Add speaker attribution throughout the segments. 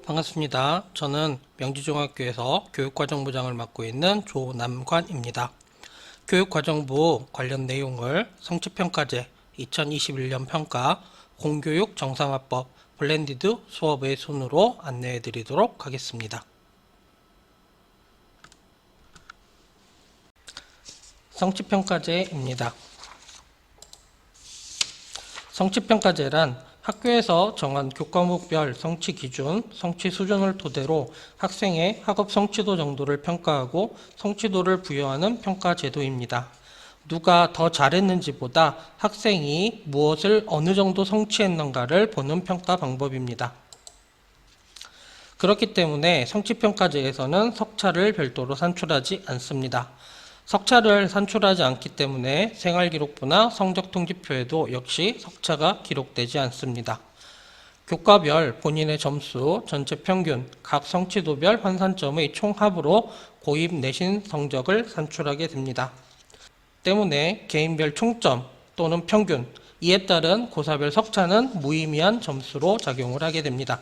Speaker 1: 반갑습니다. 저는 명지중학교에서 교육과정부장을 맡고 있는 조남관입니다. 교육과정부 관련 내용을 성취평가제 2021년 평가 공교육 정상화법 블렌디드 수업의 순으로 안내해 드리도록 하겠습니다. 성취평가제입니다. 성취평가제란 학교에서 정한 교과목별 성취 기준, 성취 수준을 토대로 학생의 학업 성취도 정도를 평가하고 성취도를 부여하는 평가 제도입니다. 누가 더 잘했는지보다 학생이 무엇을 어느 정도 성취했는가를 보는 평가 방법입니다. 그렇기 때문에 성취평가제에서는 석차를 별도로 산출하지 않습니다. 석차를 산출하지 않기 때문에 생활기록부나 성적통지표에도 역시 석차가 기록되지 않습니다. 교과별 본인의 점수, 전체 평균, 각 성취도별 환산점의 총합으로 고입 내신 성적을 산출하게 됩니다. 때문에 개인별 총점 또는 평균, 이에 따른 고사별 석차는 무의미한 점수로 작용을 하게 됩니다.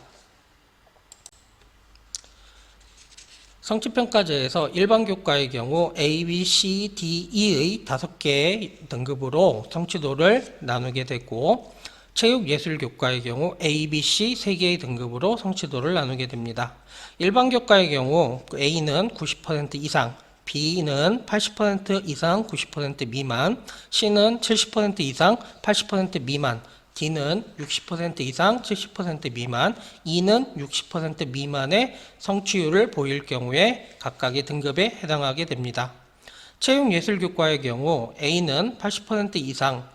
Speaker 1: 성취평가제에서 일반 교과의 경우 A, B, C, D, E의 5개의 등급으로 성취도를 나누게 되고 체육예술교과의 경우 A, B, C 3개의 등급으로 성취도를 나누게 됩니다. 일반 교과의 경우 A는 90% 이상, B는 80% 이상 90% 미만, C는 70% 이상 80% 미만, D는 60% 이상 70% 미만, E는 60% 미만의 성취율을 보일 경우에 각각의 등급에 해당하게 됩니다. 체육예술교과의 경우 A는 80% 이상,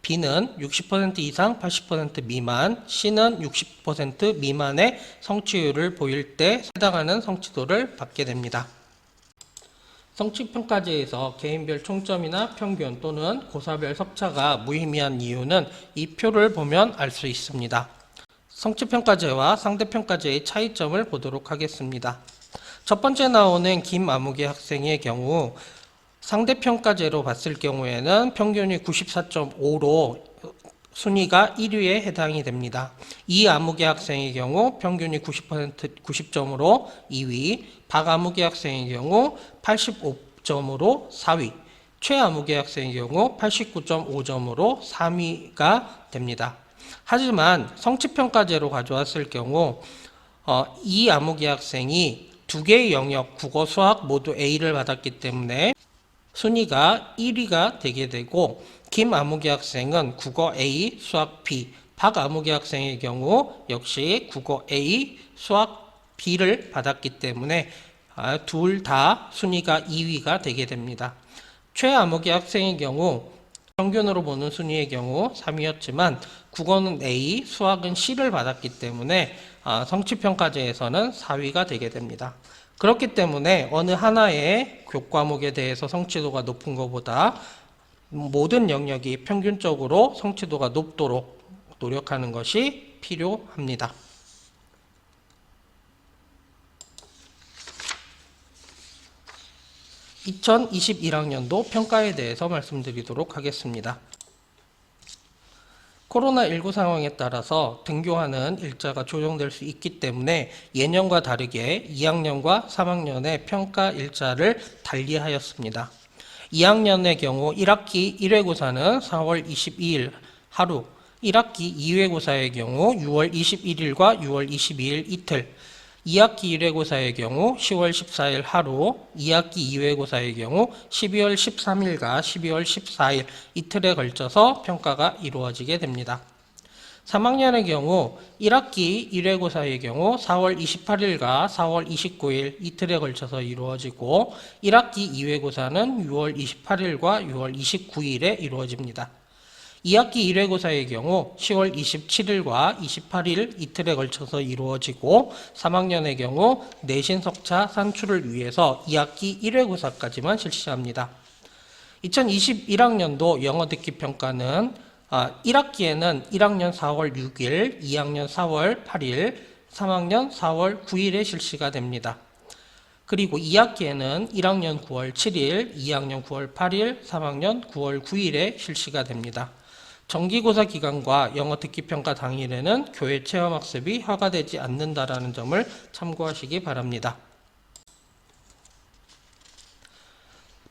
Speaker 1: B는 60% 이상 80% 미만, C는 60% 미만의 성취율을 보일 때 해당하는 성취도를 받게 됩니다. 성취평가제에서 개인별 총점이나 평균 또는 고사별 석차가 무의미한 이유는 이 표를 보면 알 수 있습니다. 성취평가제와 상대평가제의 차이점을 보도록 하겠습니다. 첫 번째 나오는 김아무개 학생의 경우 상대평가제로 봤을 경우에는 평균이 94.5로 순위가 1위에 해당이 됩니다. 이아무개 학생의 경우 평균이 90점으로 2위, 박아무개 학생의 경우 85점으로 4위, 최아무개 학생의 경우 89.5점으로 3위가 됩니다. 하지만 성취평가제로 가져왔을 경우 이아무개 학생이 2개의 영역, 국어, 수학 모두 A를 받았기 때문에 순위가 1위가 되게 되고 김아무개 학생은 국어 A, 수학 B, 박아무개 학생의 경우 역시 국어 A, 수학 B를 받았기 때문에 둘 다 순위가 2위가 되게 됩니다. 최아무개 학생의 경우 평균으로 보는 순위의 경우 3위였지만 국어는 A, 수학은 C를 받았기 때문에 성취평가제에서는 4위가 되게 됩니다. 그렇기 때문에 어느 하나의 교과목에 대해서 성취도가 높은 것보다 모든 영역이 평균적으로 성취도가 높도록 노력하는 것이 필요합니다. (2021학년도) 평가에 대해서 말씀드리도록 하겠습니다. 코로나19 상황에 따라서 등교하는 일자가 조정될 수 있기 때문에 예년과 다르게 2학년과 3학년의 평가 일자를 달리하였습니다. 2학년의 경우 1학기 1회고사는 4월 22일 하루, 1학기 2회고사의 경우 6월 21일과 6월 22일 이틀, 2학기 1회고사의 경우 10월 14일 하루, 2학기 2회고사의 경우 12월 13일과 12월 14일 이틀에 걸쳐서 평가가 이루어지게 됩니다. 3학년의 경우 1학기 1회고사의 경우 4월 28일과 4월 29일 이틀에 걸쳐서 이루어지고 1학기 2회고사는 6월 28일과 6월 29일에 이루어집니다. 2학기 1회고사의 경우 10월 27일과 28일 이틀에 걸쳐서 이루어지고 3학년의 경우 내신 석차 산출을 위해서 2학기 1회고사까지만 실시합니다. 2021학년도 영어 듣기 평가는 1학기에는 1학년 4월 6일, 2학년 4월 8일, 3학년 4월 9일에 실시가 됩니다. 그리고 2학기에는 1학년 9월 7일, 2학년 9월 8일, 3학년 9월 9일에 실시가 됩니다. 정기고사 기간과 영어 듣기평가 당일에는 교회 체험학습이 허가되지 않는다라는 점을 참고하시기 바랍니다.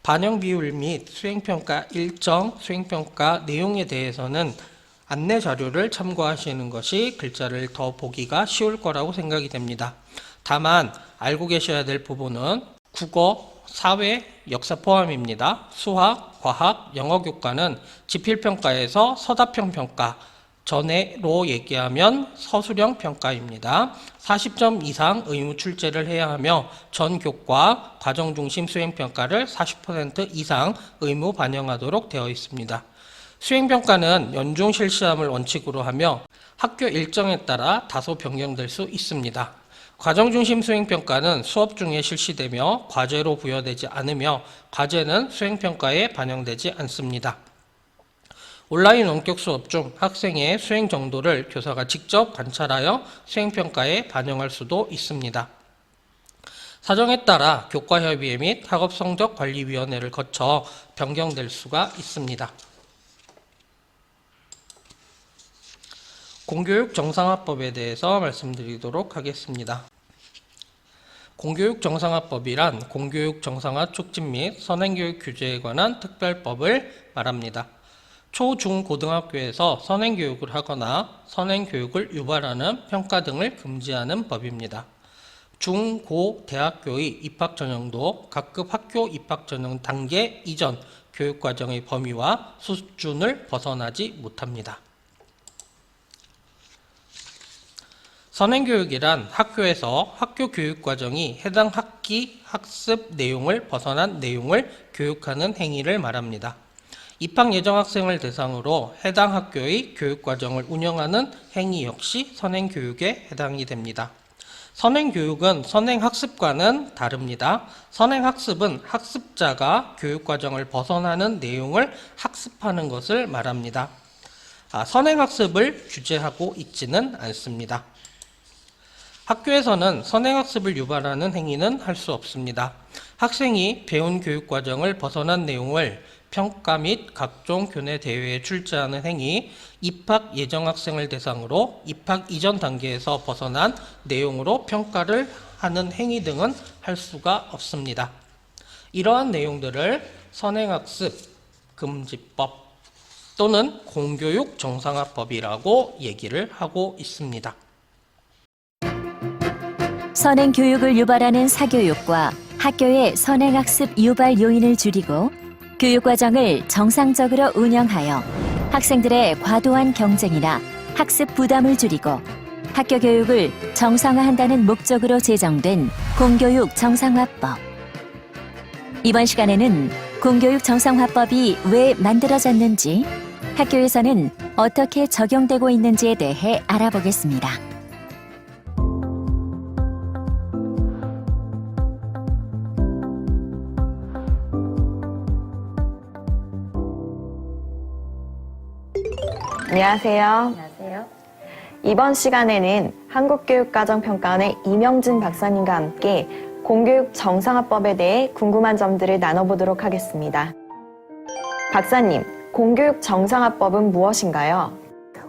Speaker 1: 반영 비율 및 수행평가 일정, 수행평가 내용에 대해서는 안내 자료를 참고하시는 것이 글자를 더 보기가 쉬울 거라고 생각이 됩니다. 다만 알고 계셔야 될 부분은 국어, 사회, 역사 포함입니다. 수학, 과학, 영어 교과는 지필평가에서 서답형 평가, 전에로 얘기하면 서술형 평가입니다. 40점 이상 의무 출제를 해야 하며 전 교과 과정 중심 수행평가를 40% 이상 의무 반영하도록 되어 있습니다. 수행평가는 연중 실시함을 원칙으로 하며 학교 일정에 따라 다소 변경될 수 있습니다. 과정 중심 수행평가는 수업 중에 실시되며 과제로 부여되지 않으며 과제는 수행평가에 반영되지 않습니다. 온라인 원격 수업 중 학생의 수행 정도를 교사가 직접 관찰하여 수행평가에 반영할 수도 있습니다. 사정에 따라 교과협의회 및 학업성적관리위원회를 거쳐 변경될 수가 있습니다. 공교육 정상화법에 대해서 말씀드리도록 하겠습니다. 공교육 정상화법이란 공교육 정상화 촉진 및 선행교육 규제에 관한 특별법을 말합니다. 초, 중, 고등학교에서 선행교육을 하거나 선행교육을 유발하는 평가 등을 금지하는 법입니다. 중, 고, 대학교의 입학전형도 각급 학교 입학전형 단계 이전 교육과정의 범위와 수준을 벗어나지 못합니다. 선행교육이란 학교에서 학교 교육과정이 해당 학기 학습 내용을 벗어난 내용을 교육하는 행위를 말합니다. 입학 예정 학생을 대상으로 해당 학교의 교육과정을 운영하는 행위 역시 선행교육에 해당이 됩니다. 선행교육은 선행학습과는 다릅니다. 선행학습은 학습자가 교육과정을 벗어나는 내용을 학습하는 것을 말합니다. 선행학습을 규제하고 있지는 않습니다. 학교에서는 선행학습을 유발하는 행위는 할 수 없습니다. 학생이 배운 교육과정을 벗어난 내용을 평가 및 각종 교내 대회에 출제하는 행위, 입학 예정 학생을 대상으로 입학 이전 단계에서 벗어난 내용으로 평가를 하는 행위 등은 할 수가 없습니다. 이러한 내용들을 선행학습 금지법 또는 공교육 정상화법이라고 얘기를 하고 있습니다.
Speaker 2: 선행교육을 유발하는 사교육과 학교의 선행학습 유발 요인을 줄이고 교육과정을 정상적으로 운영하여 학생들의 과도한 경쟁이나 학습 부담을 줄이고 학교 교육을 정상화한다는 목적으로 제정된 공교육 정상화법. 이번 시간에는 공교육 정상화법이 왜 만들어졌는지, 학교에서는 어떻게 적용되고 있는지에 대해 알아보겠습니다.
Speaker 3: 안녕하세요.
Speaker 4: 안녕하세요.
Speaker 3: 이번 시간에는 한국교육과정평가원의 이명진 박사님과 함께 공교육 정상화법에 대해 궁금한 점들을 나눠보도록 하겠습니다. 박사님, 공교육 정상화법은 무엇인가요?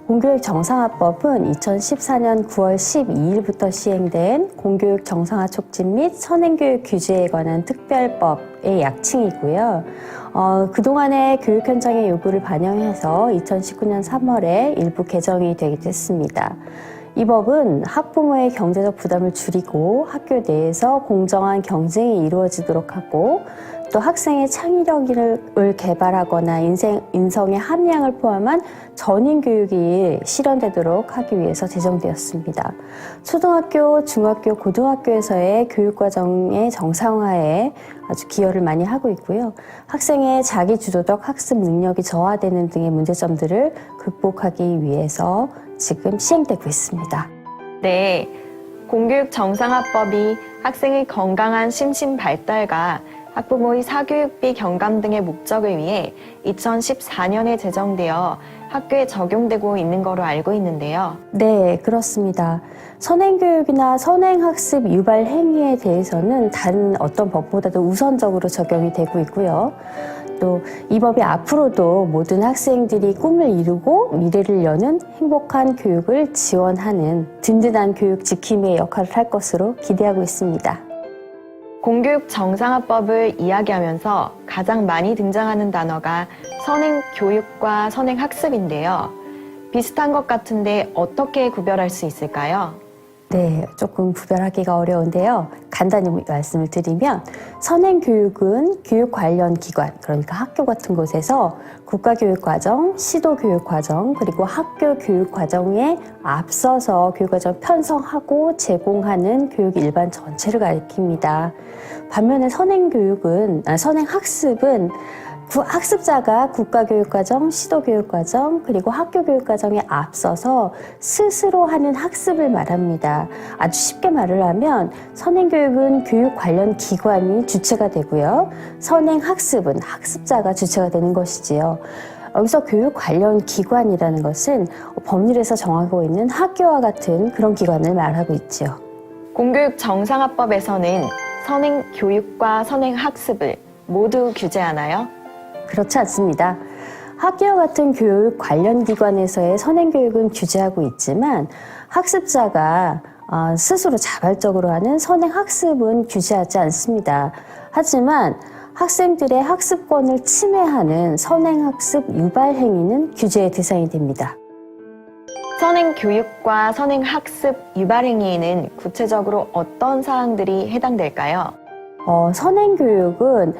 Speaker 4: 공교육 정상화법은 2014년 9월 12일부터 시행된 공교육 정상화 촉진 및 선행교육 규제에 관한 특별법의 약칭이고요. 그동안의 교육 현장의 요구를 반영해서 2019년 3월에 일부 개정이 되기도 했습니다. 이 법은 학부모의 경제적 부담을 줄이고 학교 내에서 공정한 경쟁이 이루어지도록 하고 또 학생의 창의력을 개발하거나 인성의 함량을 포함한 전인 교육이 실현되도록 하기 위해서 제정되었습니다. 초등학교, 중학교, 고등학교에서의 교육과정의 정상화에 아주 기여를 많이 하고 있고요. 학생의 자기주도적 학습 능력이 저하되는 등의 문제점들을 극복하기 위해서 지금 시행되고 있습니다.
Speaker 3: 네, 공교육 정상화법이 학생의 건강한 심신 발달과 학부모의 사교육비 경감 등의 목적을 위해 2014년에 제정되어 학교에 적용되고 있는 거로 알고 있는데요.
Speaker 4: 네, 그렇습니다. 선행교육이나 선행학습 유발 행위에 대해서는 다른 어떤 법보다도 우선적으로 적용이 되고 있고요. 또 이 법이 앞으로도 모든 학생들이 꿈을 이루고 미래를 여는 행복한 교육을 지원하는 든든한 교육 지킴이의 역할을 할 것으로 기대하고 있습니다.
Speaker 3: 공교육 정상화법을 이야기하면서 가장 많이 등장하는 단어가 선행교육과 선행학습인데요. 비슷한 것 같은데 어떻게 구별할 수 있을까요?
Speaker 4: 네, 조금 구별하기가 어려운데요. 간단히 말씀을 드리면 선행교육은 교육 관련 기관, 그러니까 학교 같은 곳에서 국가교육과정, 시도교육과정, 그리고 학교 교육과정에 앞서서 교육과정 편성하고 제공하는 교육 일반 전체를 가리킵니다. 반면에 선행학습은 학습자가 국가교육과정, 시도교육과정, 그리고 학교교육과정에 앞서서 스스로 하는 학습을 말합니다. 아주 쉽게 말을 하면 선행교육은 교육 관련 기관이 주체가 되고요. 선행학습은 학습자가 주체가 되는 것이지요. 여기서 교육 관련 기관이라는 것은 법률에서 정하고 있는 학교와 같은 그런 기관을 말하고 있지요.
Speaker 3: 공교육 정상화법에서는 선행교육과 선행학습을 모두 규제하나요?
Speaker 4: 그렇지 않습니다. 학교와 같은 교육 관련 기관에서의 선행교육은 규제하고 있지만 학습자가 스스로 자발적으로 하는 선행학습은 규제하지 않습니다. 하지만 학생들의 학습권을 침해하는 선행학습 유발 행위는 규제의 대상이 됩니다.
Speaker 3: 선행교육과 선행학습 유발행위에는 구체적으로 어떤 사항들이 해당될까요?
Speaker 4: 선행교육은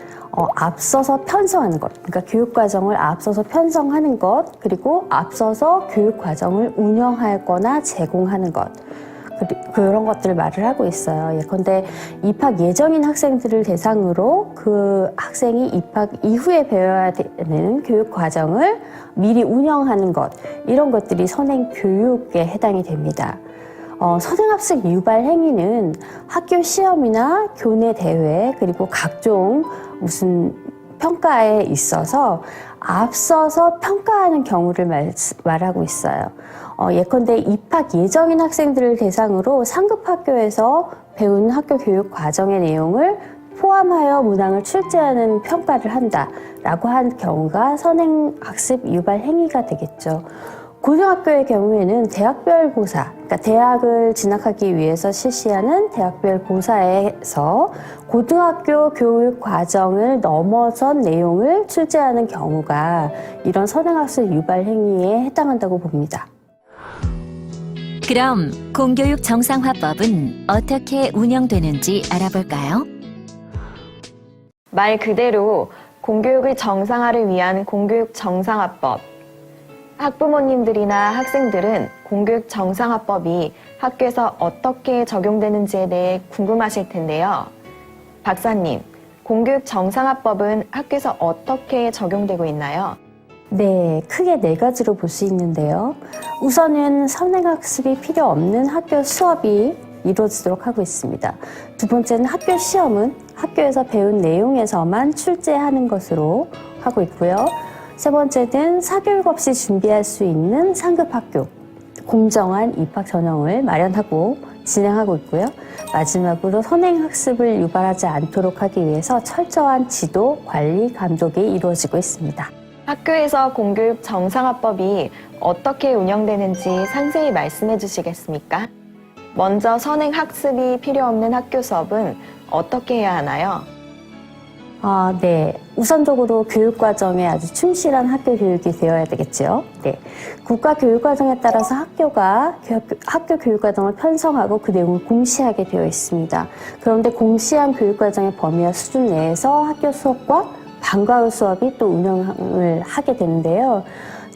Speaker 4: 앞서서 편성하는 것, 그러니까 교육과정을 앞서서 편성하는 것, 그리고 앞서서 교육과정을 운영하거나 제공하는 것, 그런 것들을 말을 하고 있어요. 예컨대 입학 예정인 학생들을 대상으로 그 학생이 입학 이후에 배워야 되는 교육과정을 미리 운영하는 것, 이런 것들이 선행교육에 해당이 됩니다. 선행학습 유발 행위는 학교 시험이나 교내 대회 그리고 각종 무슨 평가에 있어서 앞서서 평가하는 경우를 말하고 있어요. 예컨대 입학 예정인 학생들을 대상으로 상급 학교에서 배운 학교 교육 과정의 내용을 포함하여 문항을 출제하는 평가를 한다라고 한 경우가 선행학습 유발 행위가 되겠죠. 고등학교의 경우에는 대학별 고사, 그러니까 대학을 진학하기 위해서 실시하는 대학별 고사에서 고등학교 교육 과정을 넘어선 내용을 출제하는 경우가 이런 선행학습 유발 행위에 해당한다고 봅니다.
Speaker 2: 그럼 공교육 정상화법은 어떻게 운영되는지 알아볼까요?
Speaker 3: 말 그대로 공교육의 정상화를 위한 공교육 정상화법. 학부모님들이나 학생들은 공교육 정상화법이 학교에서 어떻게 적용되는지에 대해 궁금하실 텐데요. 박사님, 공교육 정상화법은 학교에서 어떻게 적용되고 있나요?
Speaker 4: 네, 크게 네 가지로 볼 수 있는데요. 우선은 선행학습이 필요 없는 학교 수업이 이루어지도록 하고 있습니다. 두 번째는 학교 시험은 학교에서 배운 내용에서만 출제하는 것으로 하고 있고요. 세 번째는 사교육 없이 준비할 수 있는 상급 학교, 공정한 입학 전형을 마련하고 진행하고 있고요. 마지막으로 선행학습을 유발하지 않도록 하기 위해서 철저한 지도, 관리, 감독이 이루어지고 있습니다.
Speaker 3: 학교에서 공교육 정상화법이 어떻게 운영되는지 상세히 말씀해 주시겠습니까? 먼저 선행학습이 필요 없는 학교 수업은 어떻게 해야 하나요?
Speaker 4: 네. 우선적으로 교육과정에 아주 충실한 학교 교육이 되어야 되겠죠. 네. 국가 교육과정에 따라서 학교가 학교 교육과정을 편성하고 그 내용을 공시하게 되어 있습니다. 그런데 공시한 교육과정의 범위와 수준 내에서 학교 수업과 방과 후 수업이 또 운영을 하게 되는데요.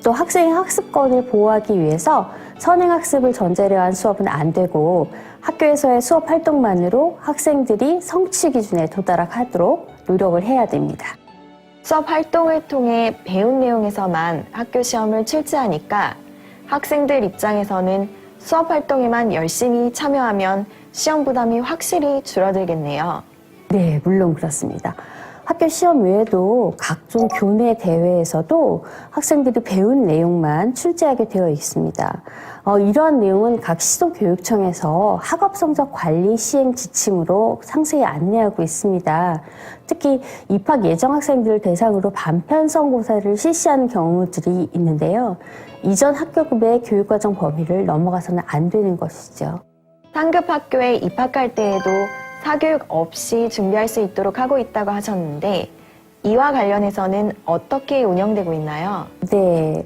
Speaker 4: 또 학생의 학습권을 보호하기 위해서 선행학습을 전제로 한 수업은 안 되고 학교에서의 수업 활동만으로 학생들이 성취 기준에 도달하도록 노력을 해야 됩니다.
Speaker 3: 수업 활동을 통해 배운 내용에서만 학교 시험을 출제하니까 학생들 입장에서는 수업 활동에만 열심히 참여하면 시험 부담이 확실히 줄어들겠네요.
Speaker 4: 네, 물론 그렇습니다. 학교 시험 외에도 각종 교내 대회에서도 학생들이 배운 내용만 출제하게 되어 있습니다. 이러한 내용은 각 시도교육청에서 학업 성적 관리 시행 지침으로 상세히 안내하고 있습니다. 특히 입학 예정 학생들을 대상으로 반편성고사를 실시하는 경우들이 있는데요. 이전 학교급의 교육과정 범위를 넘어가서는 안 되는 것이죠.
Speaker 3: 상급 학교에 입학할 때에도 사교육 없이 준비할 수 있도록 하고 있다고 하셨는데 이와 관련해서는 어떻게 운영되고 있나요?
Speaker 4: 네.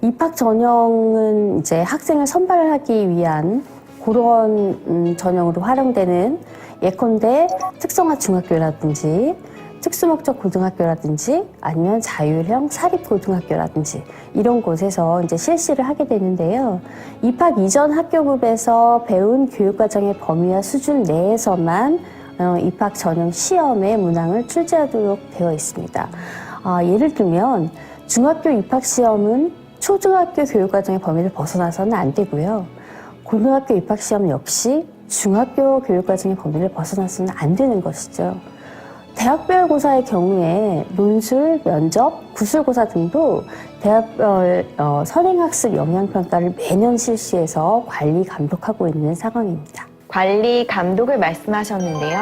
Speaker 4: 입학 전형은 이제 학생을 선발하기 위한 그런 전형으로 활용되는 예컨대 특성화 중학교라든지 특수목적 고등학교라든지 아니면 자율형 사립고등학교라든지 이런 곳에서 이제 실시를 하게 되는데요. 입학 이전 학교급에서 배운 교육과정의 범위와 수준 내에서만 입학 전형 시험의 문항을 출제하도록 되어 있습니다. 예를 들면 중학교 입학 시험은 초등학교 교육과정의 범위를 벗어나서는 안 되고요. 고등학교 입학시험 역시 중학교 교육과정의 범위를 벗어나서는 안 되는 것이죠. 대학별 고사의 경우에 논술, 면접, 구술고사 등도 대학별 선행학습 영향평가를 매년 실시해서 관리, 감독하고 있는 상황입니다.
Speaker 3: 관리, 감독을 말씀하셨는데요.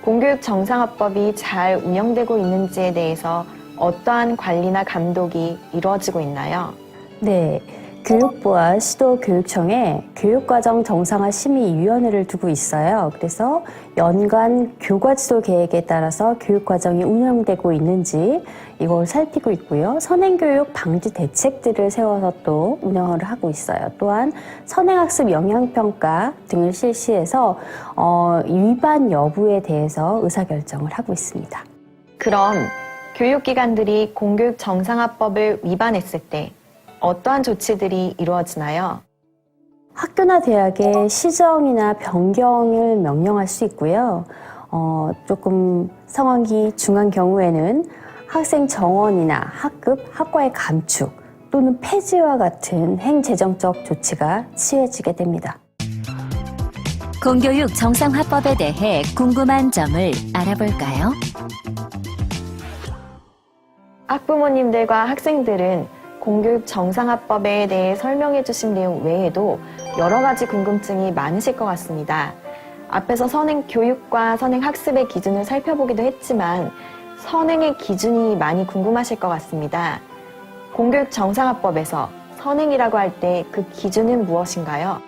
Speaker 3: 공교육 정상화법이 잘 운영되고 있는지에 대해서 어떠한 관리나 감독이 이루어지고 있나요?
Speaker 4: 네, 교육부와 시도교육청에 교육과정 정상화 심의위원회를 두고 있어요. 그래서 연간 교과지도 계획에 따라서 교육과정이 운영되고 있는지 이걸 살피고 있고요. 선행교육 방지 대책들을 세워서 또 운영을 하고 있어요. 또한 선행학습 영향평가 등을 실시해서 위반 여부에 대해서 의사결정을 하고 있습니다.
Speaker 3: 그럼 교육기관들이 공교육 정상화법을 위반했을 때 어떠한 조치들이 이루어지나요?
Speaker 4: 학교나 대학의 시정이나 변경을 명령할 수 있고요. 조금 상황이 중한 경우에는 학생 정원이나 학급, 학과의 감축 또는 폐지와 같은 행재정적 조치가 취해지게 됩니다.
Speaker 2: 공교육 정상화법에 대해 궁금한 점을 알아볼까요?
Speaker 3: 학부모님들과 학생들은 공교육 정상화법에 대해 설명해 주신 내용 외에도 여러 가지 궁금증이 많으실 것 같습니다. 앞에서 선행 교육과 선행 학습의 기준을 살펴보기도 했지만 선행의 기준이 많이 궁금하실 것 같습니다. 공교육 정상화법에서 선행이라고 할 때 그 기준은 무엇인가요?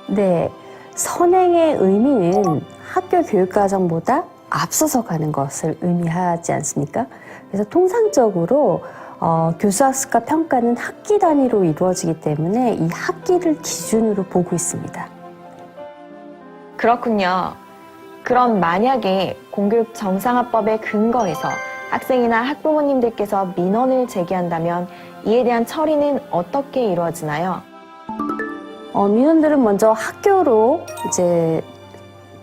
Speaker 4: 네, 선행의 의미는 학교 교육과정보다 앞서서 가는 것을 의미하지 않습니까? 그래서 통상적으로 교수학습과 평가는 학기 단위로 이루어지기 때문에 이 학기를 기준으로 보고 있습니다.
Speaker 3: 그렇군요. 그럼 만약에 공교육 정상화법에 근거해서 학생이나 학부모님들께서 민원을 제기한다면 이에 대한 처리는 어떻게 이루어지나요?
Speaker 4: 민원들은 먼저 학교로 이제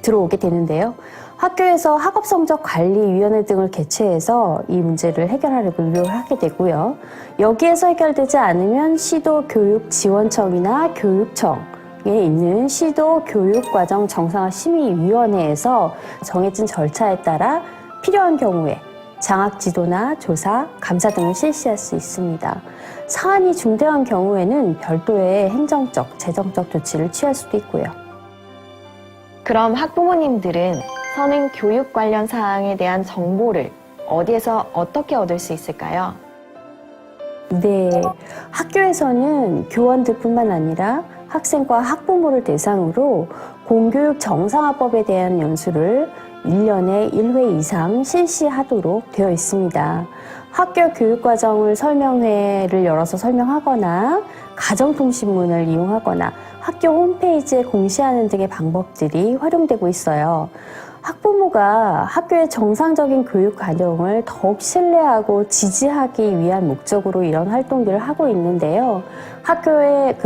Speaker 4: 들어오게 되는데요. 학교에서 학업성적관리위원회 등을 개최해서 이 문제를 해결하려고 노력을 하게 되고요. 여기에서 해결되지 않으면 시도교육지원청이나 교육청에 있는 시도교육과정 정상화 심의위원회에서 정해진 절차에 따라 필요한 경우에 장학지도나 조사, 감사 등을 실시할 수 있습니다. 사안이 중대한 경우에는 별도의 행정적, 재정적 조치를 취할 수도 있고요.
Speaker 3: 그럼 학부모님들은 선행 교육 관련 사항에 대한 정보를 어디에서 어떻게 얻을 수 있을까요?
Speaker 4: 네, 학교에서는 교원들뿐만 아니라 학생과 학부모를 대상으로 공교육 정상화법에 대한 연수를 1년에 1회 이상 실시하도록 되어 있습니다. 학교 교육과정을 설명회를 열어서 설명하거나 가정통신문을 이용하거나 학교 홈페이지에 공시하는 등의 방법들이 활용되고 있어요. 학부모가 학교의 정상적인 교육 과정을 더욱 신뢰하고 지지하기 위한 목적으로 이런 활동들을 하고 있는데요. 학교에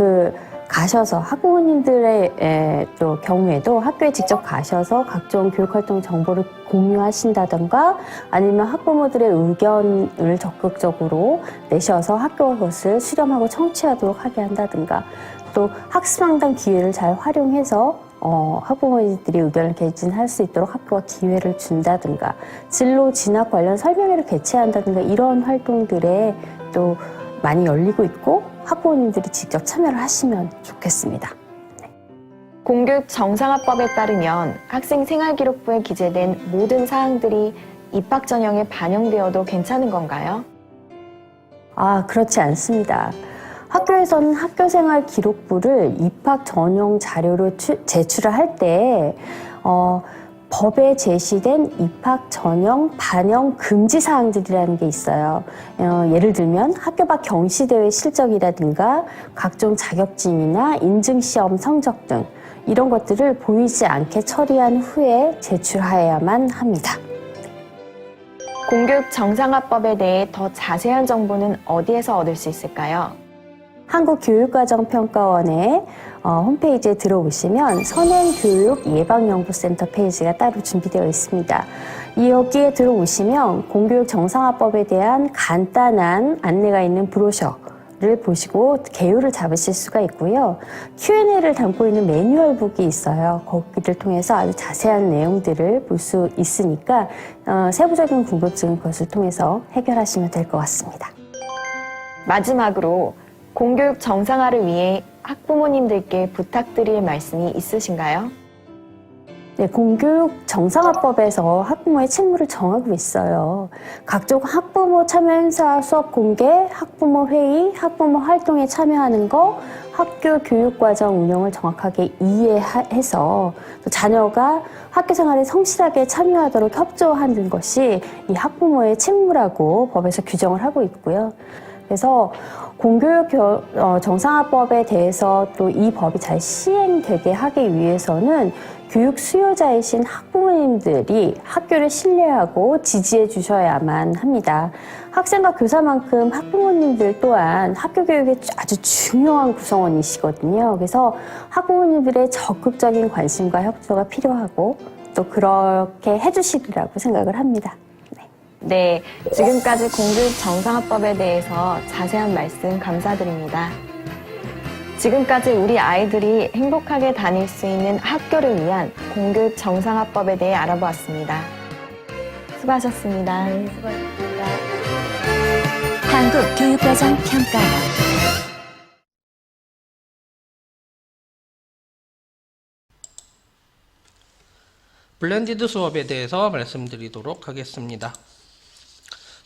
Speaker 4: 가셔서 학부모님들의 또 경우에도 학교에 직접 가셔서 각종 교육활동 정보를 공유하신다던가 아니면 학부모들의 의견을 적극적으로 내셔서 학교가 그것을 수렴하고 청취하도록 하게 한다든가 또 학습상담 기회를 잘 활용해서 학부모님들이 의견을 개진할 수 있도록 학교가 기회를 준다든가 진로 진학 관련 설명회를 개최한다든가 이런 활동들에 또 많이 열리고 있고 학부모님들이 직접 참여를 하시면 좋겠습니다.
Speaker 3: 공교육 정상화법에 따르면 학생 생활기록부에 기재된 모든 사항들이 입학 전형에 반영되어도 괜찮은 건가요?
Speaker 4: 그렇지 않습니다. 학교에서는 학교생활 기록부를 입학 전용 자료로 제출을 할 때 법에 제시된 입학 전형 반영 금지 사항들이라는 게 있어요. 예를 들면 학교 밖 경시대회 실적이라든가 각종 자격증이나 인증시험 성적 등 이런 것들을 보이지 않게 처리한 후에 제출하여야만 합니다.
Speaker 3: 공교육 정상화법에 대해 더 자세한 정보는 어디에서 얻을 수 있을까요?
Speaker 4: 한국교육과정평가원의 홈페이지에 들어오시면 선행교육예방연구센터 페이지가 따로 준비되어 있습니다. 여기에 들어오시면 공교육 정상화법에 대한 간단한 안내가 있는 브로셔를 보시고 개요를 잡으실 수가 있고요. Q&A를 담고 있는 매뉴얼북이 있어요. 거기를 통해서 아주 자세한 내용들을 볼 수 있으니까 세부적인 궁금증은 그것을 통해서 해결하시면 될 것 같습니다.
Speaker 3: 마지막으로 공교육 정상화를 위해 학부모님들께 부탁드릴 말씀이 있으신가요?
Speaker 4: 네, 공교육 정상화법에서 학부모의 책무를 정하고 있어요. 각종 학부모 참여 행사 수업 공개, 학부모 회의, 학부모 활동에 참여하는 거, 학교 교육과정 운영을 정확하게 이해해서 또 자녀가 학교 생활에 성실하게 참여하도록 협조하는 것이 이 학부모의 책무라고 법에서 규정을 하고 있고요. 그래서 공교육 정상화법에 대해서 또 이 법이 잘 시행되게 하기 위해서는 교육 수요자이신 학부모님들이 학교를 신뢰하고 지지해 주셔야만 합니다. 학생과 교사만큼 학부모님들 또한 학교 교육의 아주 중요한 구성원이시거든요. 그래서 학부모님들의 적극적인 관심과 협조가 필요하고 또 그렇게 해주시리라고 생각을 합니다.
Speaker 3: 네, 지금까지 공교육 정상화법에 대해서 자세한 말씀 감사드립니다. 지금까지 우리 아이들이 행복하게 다닐 수 있는 학교를 위한 공교육 정상화법에 대해 알아보았습니다. 수고하셨습니다.
Speaker 4: 네, 수고하셨습니다.
Speaker 2: 한국교육과정평가원
Speaker 1: 블렌디드 수업에 대해서 말씀드리도록 하겠습니다.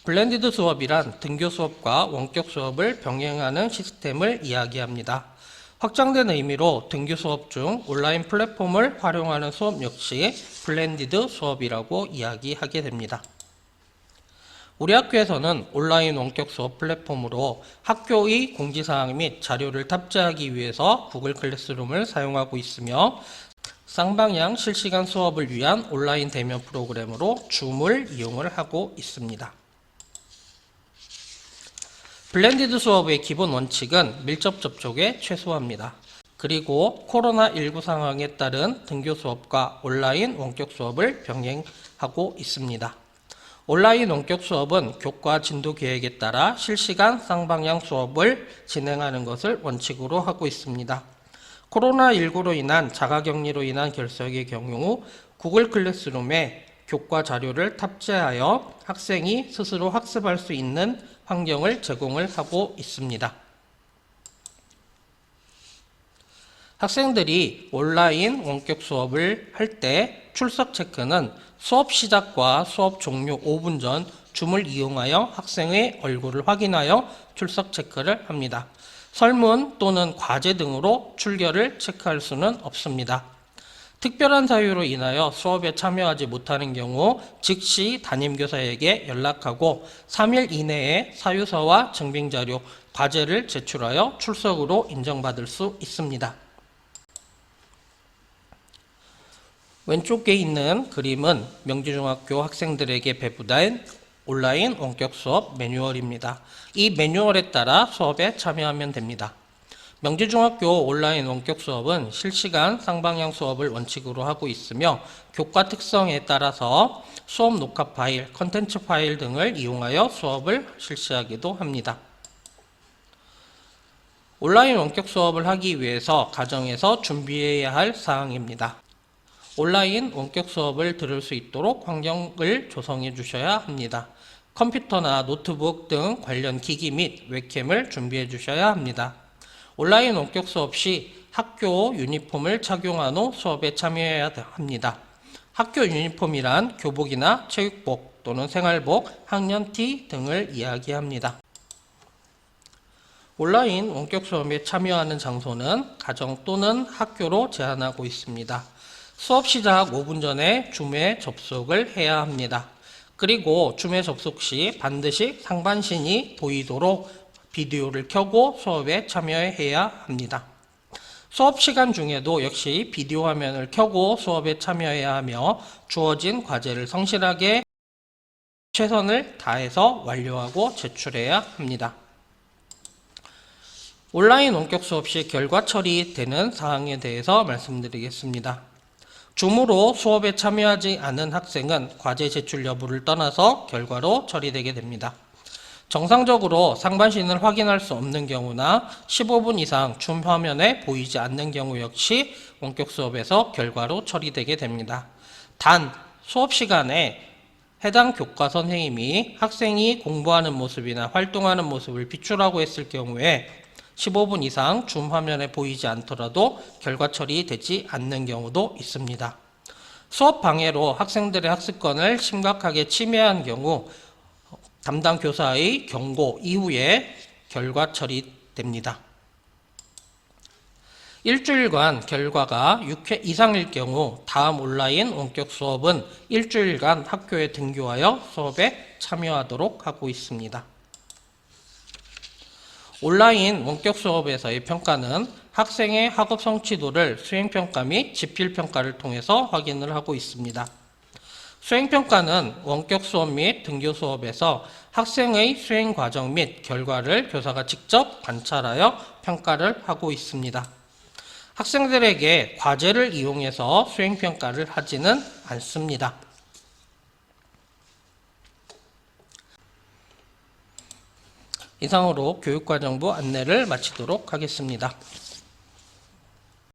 Speaker 1: 블렌디드 수업이란 등교 수업과 원격 수업을 병행하는 시스템을 이야기합니다. 확장된 의미로 등교 수업 중 온라인 플랫폼을 활용하는 수업 역시 블렌디드 수업이라고 이야기하게 됩니다. 우리 학교에서는 온라인 원격 수업 플랫폼으로 학교의 공지사항 및 자료를 탑재하기 위해서 구글 클래스룸을 사용하고 있으며 쌍방향 실시간 수업을 위한 온라인 대면 프로그램으로 줌을 이용을 하고 있습니다. 블렌디드 수업의 기본 원칙은 밀접 접촉에 최소화입니다. 그리고 코로나19 상황에 따른 등교 수업과 온라인 원격 수업을 병행하고 있습니다. 온라인 원격 수업은 교과 진도 계획에 따라 실시간 쌍방향 수업을 진행하는 것을 원칙으로 하고 있습니다. 코로나19로 인한 자가격리로 인한 결석의 경우 구글 클래스룸에 교과 자료를 탑재하여 학생이 스스로 학습할 수 있는 환경을 제공을 하고 있습니다. 학생들이 온라인 원격 수업을 할 때 출석 체크는 수업 시작과 수업 종료 5분 전 줌을 이용하여 학생의 얼굴을 확인하여 출석 체크를 합니다. 설문 또는 과제 등으로 출결을 체크할 수는 없습니다. 특별한 사유로 인하여 수업에 참여하지 못하는 경우 즉시 담임교사에게 연락하고 3일 이내에 사유서와 증빙자료, 과제를 제출하여 출석으로 인정받을 수 있습니다. 왼쪽에 있는 그림은 명지중학교 학생들에게 배부된 온라인 원격 수업 매뉴얼입니다. 이 매뉴얼에 따라 수업에 참여하면 됩니다. 명지중학교 온라인 원격 수업은 실시간 쌍방향 수업을 원칙으로 하고 있으며 교과 특성에 따라서 수업 녹화 파일, 컨텐츠 파일 등을 이용하여 수업을 실시하기도 합니다. 온라인 원격 수업을 하기 위해서 가정에서 준비해야 할 사항입니다. 온라인 원격 수업을 들을 수 있도록 환경을 조성해 주셔야 합니다. 컴퓨터나 노트북 등 관련 기기 및 웹캠을 준비해 주셔야 합니다. 온라인 원격 수업 시 학교 유니폼을 착용한 후 수업에 참여해야 합니다. 학교 유니폼이란 교복이나 체육복 또는 생활복, 학년티 등을 이야기합니다. 온라인 원격 수업에 참여하는 장소는 가정 또는 학교로 제한하고 있습니다. 수업 시작 5분 전에 줌에 접속을 해야 합니다. 그리고 줌에 접속 시 반드시 상반신이 보이도록 비디오를 켜고 수업에 참여해야 합니다. 수업 시간 중에도 역시 비디오 화면을 켜고 수업에 참여해야 하며 주어진 과제를 성실하게 최선을 다해서 완료하고 제출해야 합니다. 온라인 원격 수업 시 결과 처리되는 사항에 대해서 말씀드리겠습니다. 줌으로 수업에 참여하지 않은 학생은 과제 제출 여부를 떠나서 결과로 처리되게 됩니다. 정상적으로 상반신을 확인할 수 없는 경우나 15분 이상 줌 화면에 보이지 않는 경우 역시 원격 수업에서 결과로 처리되게 됩니다. 단, 수업 시간에 해당 교과 선생님이 학생이 공부하는 모습이나 활동하는 모습을 비추라고 했을 경우에 15분 이상 줌 화면에 보이지 않더라도 결과 처리되지 않는 경우도 있습니다. 수업 방해로 학생들의 학습권을 심각하게 침해한 경우 담당 교사의 경고 이후에 결과 처리됩니다. 일주일간 결과가 6회 이상일 경우 다음 온라인 원격 수업은 일주일간 학교에 등교하여 수업에 참여하도록 하고 있습니다. 온라인 원격 수업에서의 평가는 학생의 학업 성취도를 수행평가 및 지필평가를 통해서 확인을 하고 있습니다. 수행평가는 원격 수업 및 등교 수업에서 학생의 수행 과정 및 결과를 교사가 직접 관찰하여 평가를 하고 있습니다. 학생들에게 과제를 이용해서 수행평가를 하지는 않습니다. 이상으로 교육과정부 안내를 마치도록 하겠습니다.